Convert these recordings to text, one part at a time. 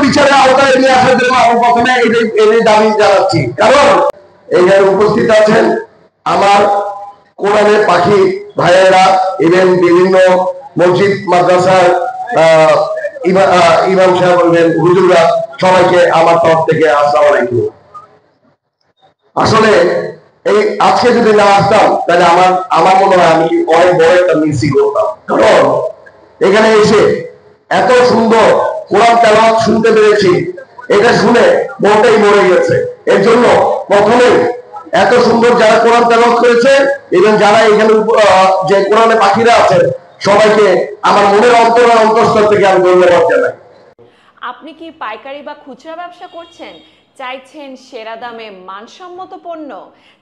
বিচারের আওতায় নিয়ে আসার জন্য আমি প্রথমে এই দাবি জানাচ্ছি। কারণ এখানে উপস্থিত আছেন আমার কোরআনের পাখি ভাইয়েরা, ইভেন বিভিন্ন মসজিদ মাদ্রাসার ইমাম সাহেব বলবেন, হুজুররা, সবাইকে আমার তরফ থেকে আসসালামু আলাইকুম। আসলে এই আজকে যদি না আসতাম তাহলে আমার মনে হয় আমি অনেক বড় একটা মিসই করতাম। কারণ এখানে এসে এত সুন্দর কোরআন তেলাওয়াত শুনতে পেরেছি, এটা শুনে মনটাই মরে গেছে। এর জন্য প্রথমে এত সুন্দর যারা কোরআন তেলাওয়াত করেছে এবং যারা এখানে যে কোরআনে পাখিরা আছেন সবাইকে আমার মনের অন্তঃস্থল থেকে আমি ধন্যবাদ জানাই। আপনি কি পাইকারি বা খুচরা ব্যবসা করছেন, চাইছেন সেরা দামে মানসম্মত পণ্য?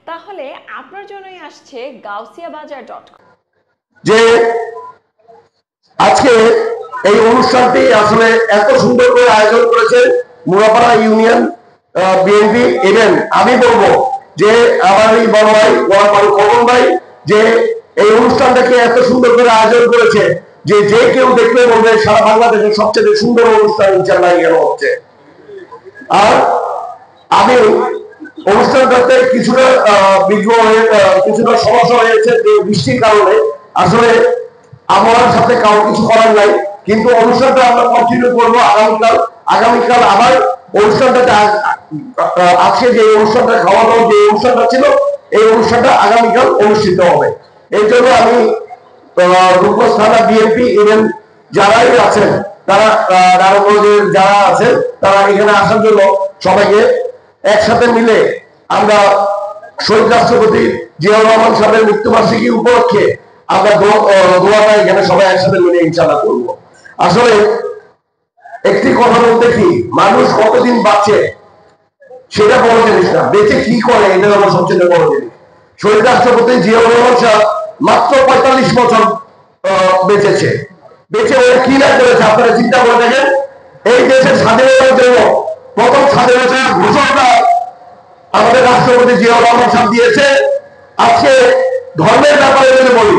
তাহলে আপনার জন্যই আসছে gaussia-bazar.com। যে আজকে এই অনুষ্ঠানটি আসলে এত সুন্দর করে আয়োজন করেছে মুরাপাড়া ইউনিয়ন বিএনপি। এবং আমি বলবো যে আমার এই বড় ভাই খোকন ভাই যে এই অনুষ্ঠানটাকে এত সুন্দর করে আয়োজন করেছে যে যে কেউ দেখলে বলবে সারা বাংলাদেশের সবচেয়ে সুন্দর অনুষ্ঠান ইনশাআল্লাহ এখানে হচ্ছে। আর আমি অনুষ্ঠানটাতে কিছুটা বিঘ্ন হয়ে কিছুটা সমস্যা হয়েছে যে বৃষ্টির কারণে, আসলে আবহাওয়ার সাথে কারো কিছু করার নাই। কিন্তু অনুষ্ঠানটা আমরা কন্টিনিউ করবো আগামীকাল আবার অনুষ্ঠানটাতে আজকে যে অনুষ্ঠানটা খাওয়া দাওয়া যে অনুষ্ঠানটা ছিল এই অনুষ্ঠানটা আগামীকাল অনুষ্ঠিত হবে। এই জন্য আমি রূপগঞ্জ থানা বিএনপি এবং যারাই আছেন তারা নারায়ণগঞ্জের যারা আছেন তারা এখানে আসার জন্য সবাইকে একসাথে মিলে আমরা শহীদ রাষ্ট্রপতি জিয়াউর রহমান সাহেবের মৃত্যুবার্ষিকী উপলক্ষে আমরা দোয়াটা এখানে সবাই একসাথে মিলে ইনশাআল্লাহ করবো। আসলে একটি কথা বলতে কি, মানুষ কতদিন বাঁচে সেটা বড় জিনিস না, বেঁচে কি করে এটা আমার সবচেয়ে বড় জিনিস। শহীদ রাষ্ট্রপতি জিয়াউর রহমান সাহেব মাত্র 45 বছর বেঁচেছে। বেঁচে ওরা কি না করেছে আপনারা চিন্তা করে দেখেন। এই দেশের স্বাধীনতার জন্য প্রথম স্বাধীনতার ঘোষণাটা আমাদের রাষ্ট্রপতি জিয়াউর রহমান সাহেব দিয়েছে। আজকে ধর্মের ব্যাপারে যদি বলি,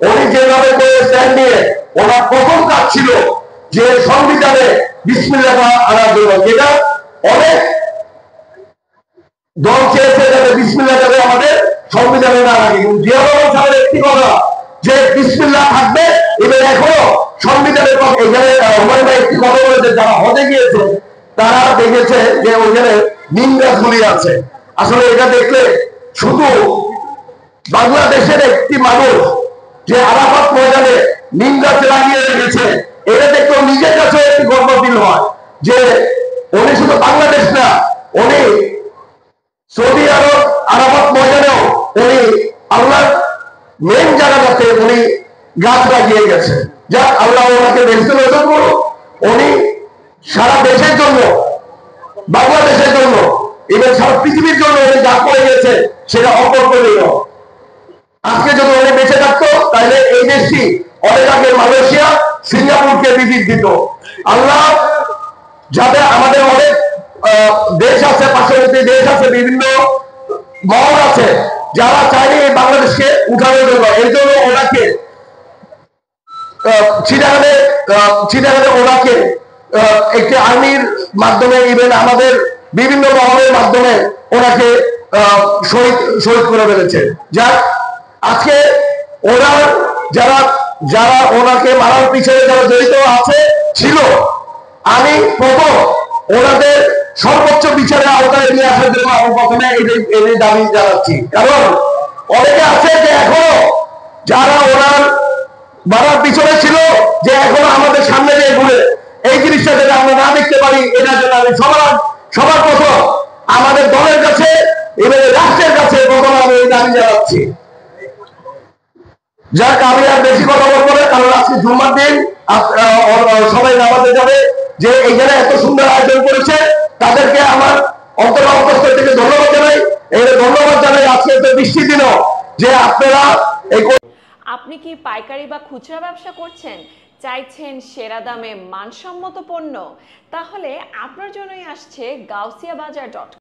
উনি যেভাবে করে স্ট্যান্ড নিয়ে ওনার প্রথম কাজ ছিল যে সংবিধানে বিসমিল্লাহ আনার জন্য, যেটা অনেক দল চেয়েছে যাতে বিসমিল্লাহ যাতে আমাদের সংবিধানে না লাগে, কিন্তু জিয়াউর রহমান সাহেবের একটি কথা যে বিসমিল্লাহ থাকবে। এবার এখনো সংবিধানের এখানে হুমায়ুন ভাই একটি কথা বলেছে, যারা হজে গিয়েছে তারা দেখেছে যে ওইখানে নিম গাছগুলি আছে। আসলে এটা দেখলে শুধু বাংলাদেশের একটি মানুষ যে আরাফাত ময়দানে নিম গাছ লাগিয়ে রেখেছে, এটা দেখলেও নিজের কাছে একটি গর্ব ফিল হয় যে উনি শুধু বাংলাদেশ না, উনি সৌদি আরব আরাফাত ময়দানেও উনি আল্লাহর মেন জায়গাটাতে উনি গাছ লাগিয়ে গেছে। যাক, আল্লাহ ওনাকে বেঁচতে বেতন করো। উনি সারা দেশের জন্য, বাংলাদেশের জন্য এবং সারা পৃথিবীর জন্য উনি যা করে গেছে সেটা অকল্পনীয়। আজকে যদি উনি বেঁচে থাকতো তাহলে এই দেশটি অনেক আগে মালয়েশিয়া, সিঙ্গাপুরকে ভিজিট দিত। আল্লাহ যাতে আমাদের অনেক দেশ আছে, পার্শ্ববর্তী দেশ আছে, বিভিন্ন মহল আছে যারা চাইলে এই বাংলাদেশকে উঠানোর জন্য, এই জন্য ওনাকে চিটাগানে ওনাকে একটি আর্মির মাধ্যমে ইভেন আমাদের বিভিন্ন মহলের মাধ্যমে ওনাকে শহীদ করে ফেলেছে। যাক, আজকে ওনার যারা ওনাকে মারার পিছনে যারা জড়িত আছে ছিল, আমি প্রথম ওনাদের সর্বোচ্চ বিচারের আওতায় নিয়ে আসার জন্য আমি প্রথমে এই দাবি জানাচ্ছি। কারণ অনেকে আছে যে এখনো যারা ওনার মারার পিছনে ছিল, যে এখনো আমাদের সামনে দিয়ে ঘুরে এই জিনিসটা যদি আমরা না দেখতে পারি, এটার জন্য আমি সবার প্রথম আমাদের দলের কাছে এবং রাষ্ট্রের কাছে প্রথম আমি এই দাবি জানাচ্ছি। যাক, আমি আর বেশি কথা বলবো না, কারণ আজকে জুম্মার দিন সবাই নামাজে যাবে। যে এইখানে এত সুন্দর আয়োজন করেছে তাদেরকে আমার অন্তঃস্থল থেকে ধন্যবাদ জানাই। এই ধন্যবাদ জানাই আজকে তো বৃষ্টির দিনও যে আপনারা এই। আপনি কি পাইকারি বা খুচরা ব্যবসা করছেন, চাইছেন সেরা দামে মানসম্মত পণ্য? তাহলে আপনার জন্যই আসছে gaussia-bazar.com।